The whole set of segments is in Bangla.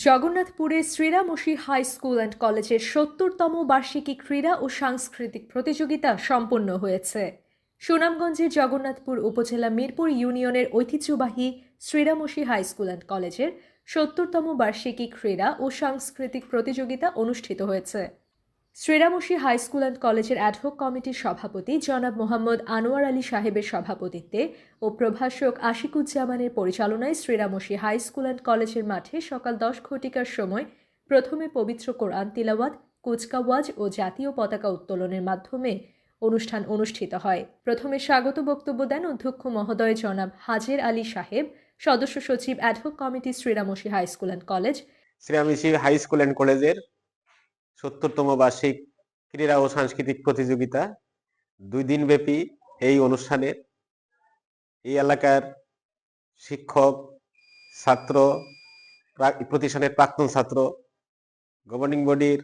জগন্নাথপুরে শ্রীরামসী হাই স্কুল অ্যান্ড কলেজের ৭০তম বার্ষিকী ক্রীড়া ও সাংস্কৃতিক প্রতিযোগিতা সম্পন্ন হয়েছে। সুনামগঞ্জের জগন্নাথপুর উপজেলা মিরপুর ইউনিয়নের ঐতিহ্যবাহী শ্রীরামসী হাই স্কুল অ্যান্ড কলেজের ৭০তম বার্ষিকী ক্রীড়া ও সাংস্কৃতিক প্রতিযোগিতা অনুষ্ঠিত হয়েছে। শ্রীরামসী হাই স্কুল অ্যান্ড কলেজের অ্যাডহক কমিটির সভাপতি জনাব মোহাম্মদ আনোয়ার আলী সাহেবের সভাপতিত্বে ও প্রভাষক আশিকুজ্জামানের পরিচালনায় শ্রীরামসী হাই স্কুল অ্যান্ড কলেজের মাঠে সকাল ১০ ঘটিকার সময় প্রথমে পবিত্র কোরআন তিলাওয়াত, কুচকাওয়াজ ও জাতীয় পতাকা উত্তোলনের মাধ্যমে অনুষ্ঠান অনুষ্ঠিত হয়। প্রথমে স্বাগত বক্তব্য দেন অধ্যক্ষ মহোদয় জনাব হাজের আলী সাহেব, সদস্য সচিব ad hoc committee Sriramsi high school and college. Sriramsi high school and কলেজের ৭০তম বার্ষিক ক্রীড়া ও সাংস্কৃতিক প্রতিযোগিতা ২ দিন ব্যাপী এই অনুষ্ঠানে এই এলাকার শিক্ষক, ছাত্র, প্রতিষ্ঠানের প্রাক্তন ছাত্র, গভর্নিং বডির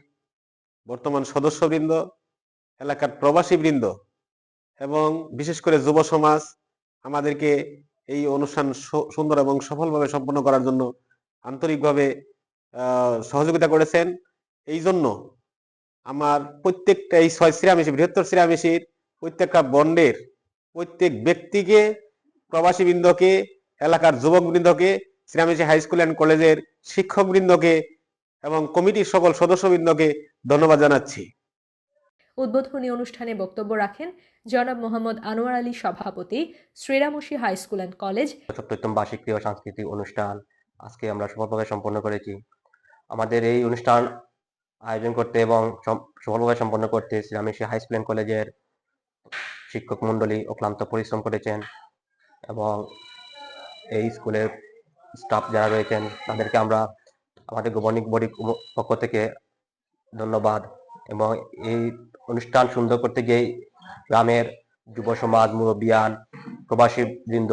বর্তমান সদস্যবৃন্দ, এলাকার প্রবাসীবৃন্দ এবং বিশেষ করে যুব সমাজ আমাদেরকে এই অনুষ্ঠান সুন্দর এবং সফলভাবে সম্পন্ন করার জন্য আন্তরিকভাবে সহযোগিতা করেছেন। এই জন্য আমার প্রত্যেকটা এই শ্রীরামসী বৃহত্তর শ্রীরামসীর প্রত্যেকটা বন্ডের প্রত্যেক ব্যক্তিকে, প্রবাসীবৃন্দকে, এলাকার যুবকবৃন্দকে, শ্রীরামসী হাই স্কুল অ্যান্ড কলেজের শিক্ষকবৃন্দকে এবং কমিটির সকল সদস্যবৃন্দকে ধন্যবাদ জানাচ্ছি। উদ্বোধনী অনুষ্ঠানে বক্তব্য রাখেন জনাব মোহাম্মদ আনোয়ার আলী সভাপতি, শ্রীরামসী হাই স্কুল অ্যান্ড কলেজ। ৭০তম বার্ষিক ক্রীড়া সাংস্কৃতিক অনুষ্ঠান আজকে আমরা সফলভাবে সম্পন্ন করেছি। আমাদের এই অনুষ্ঠান আয়োজন করতে এবং সফলভাবে সম্পন্ন করতে শ্রীরামসী হাই স্কুল অ্যান্ড কলেজের শিক্ষক মন্ডলী অক্লান্ত পরিশ্রম করেছেন এবং এই স্কুলের স্টাফ যারা রয়েছেন তাদেরকে আমরা আমাদের গভর্নিং বডির পক্ষ থেকে ধন্যবাদ। এবং এই অনুষ্ঠান সুন্দর করতে গিয়ে গ্রামের যুব সমাজ, মুরব্বিয়ান, প্রবাসী বৃন্দ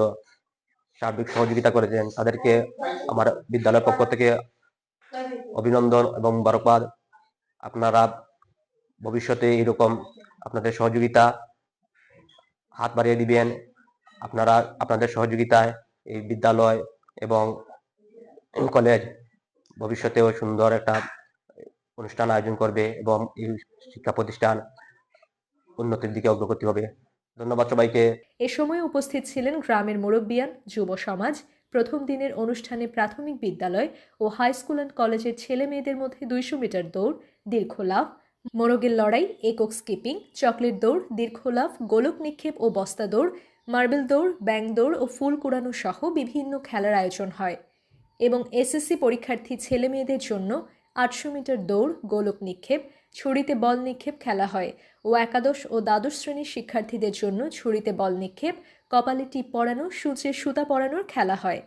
সার্বিক সহযোগিতা করেছেন, তাদেরকে আমার বিদ্যালয়ের পক্ষ থেকে অভিনন্দন এবং মোবারকবাদ। আপনারা ভবিষ্যতে এরকম আপনাদের সহযোগিতা হাত বাড়িয়ে দিবেন। আপনারা আপনাদের সহযোগিতায় এই বিদ্যালয় এবং কলেজ ভবিষ্যতেও সুন্দর একটা অনুষ্ঠান আয়োজন করবে এবং এই শিক্ষা প্রতিষ্ঠান উন্নতির দিকে অগ্রগতি হবে। ধন্যবাদ সবাইকে। এ সময় উপস্থিত ছিলেন গ্রামের মুরব্বিয়ান, যুব সমাজ। প্রথম দিনের অনুষ্ঠানে প্রাথমিক বিদ্যালয় ও হাই স্কুল অ্যান্ড কলেজের ছেলে মেয়েদের মধ্যে ২০০ মিটার দৌড়, দীর্ঘ লাফ, মোরগের লড়াই, একক স্কিপিং, চকলেট দৌড়, দীর্ঘ লাফ, গোলক নিক্ষেপ ও বস্তা দৌড়, মার্বেল দৌড়, ব্যাং দৌড় ও ফুল কুড়ানো সহ বিভিন্ন খেলার আয়োজন হয় এবং এসএসসি পরীক্ষার্থী ছেলে মেয়েদের জন্য ৮০০ মিটার দৌড়, গোলক নিক্ষেপ, ছুরিতে বল নিক্ষেপ খেলা হয় ও একাদশ ও দ্বাদশ শ্রেণীর শিক্ষার্থীদের জন্য ছুরিতে বল নিক্ষেপ, কপালে টিপ পরানো, সূচে সুতা পরানোর খেলা হয়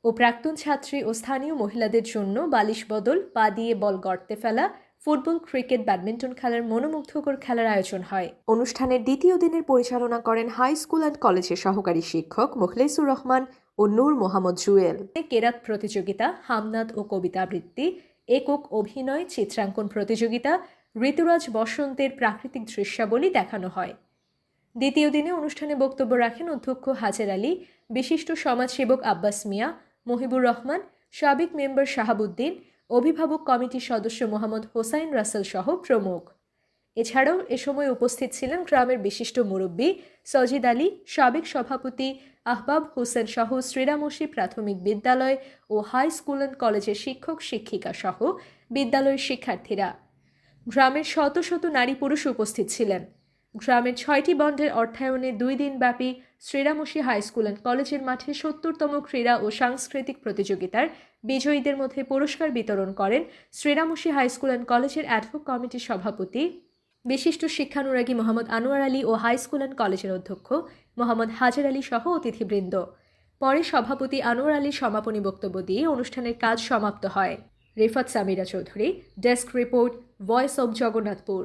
ও প্রাক্তন ছাত্রী ও স্থানীয় মহিলাদের জন্য বালিশ বদল, পা দিয়ে বল গর্তে ফেলা, ফুটবল, ক্রিকেট, ব্যাডমিন্টন খেলার মনোমুগ্ধকর খেলার আয়োজন হয়। অনুষ্ঠানের দ্বিতীয় দিনের পরিচালনা করেন হাই স্কুল অ্যান্ড কলেজের সহকারী শিক্ষক মোখলেসুর রহমান ও নূর মোহাম্মদ জুয়েল। কেরাত প্রতিযোগিতা, হামনাদ ও কবিতা আবৃত্তি, একক অভিনয়, চিত্রাঙ্কন প্রতিযোগিতা, ঋতুরাজ বসন্তের প্রাকৃতিক দৃশ্যাবলী দেখানো হয়। দ্বিতীয় দিনে অনুষ্ঠানে বক্তব্য রাখেন অধ্যক্ষ হাজের আলী, বিশিষ্ট সমাজসেবক আব্বাস মিয়া, মহিবুর রহমান, সাবেক মেম্বার শাহাবুদ্দিন, অভিভাবক কমিটির সদস্য মোহাম্মদ হোসাইন রাসেল সহ প্রমুখ। এছাড়াও এ সময় উপস্থিত ছিলেন গ্রামের বিশিষ্ট মুরব্বী সজিদ আলী, সাবেক সভাপতি আহবাব হোসেন সহ শ্রীরামসী প্রাথমিক বিদ্যালয় ও হাই স্কুল অ্যান্ড কলেজের শিক্ষক শিক্ষিকা সহ বিদ্যালয়ের শিক্ষার্থীরা। গ্রামের শত শত নারী পুরুষ উপস্থিত ছিলেন। গ্রামের ৬টি বন্ডের অর্থায়নে ২ দিনব্যাপী শ্রীরামসী হাই স্কুল অ্যান্ড কলেজের মাঠে ৭০তম ক্রীড়া ও সাংস্কৃতিক প্রতিযোগিতার বিজয়ীদের মধ্যে পুরস্কার বিতরণ করেন শ্রীরামসী হাই স্কুল অ্যান্ড কলেজের অ্যাডহক কমিটির সভাপতি, বিশিষ্ট শিক্ষানুরাগী মোহাম্মদ আনোয়ার আলী ও হাই স্কুল অ্যান্ড কলেজের অধ্যক্ষ মোহাম্মদ হাজের আলী সহ অতিথিবৃন্দ। পরে সভাপতি আনোয়ার আলীর সমাপনী বক্তব্য দিয়ে অনুষ্ঠানের কাজ সমাপ্ত হয়। Rifat Samira Chowdhury, desk report, voice of Jagannathpur.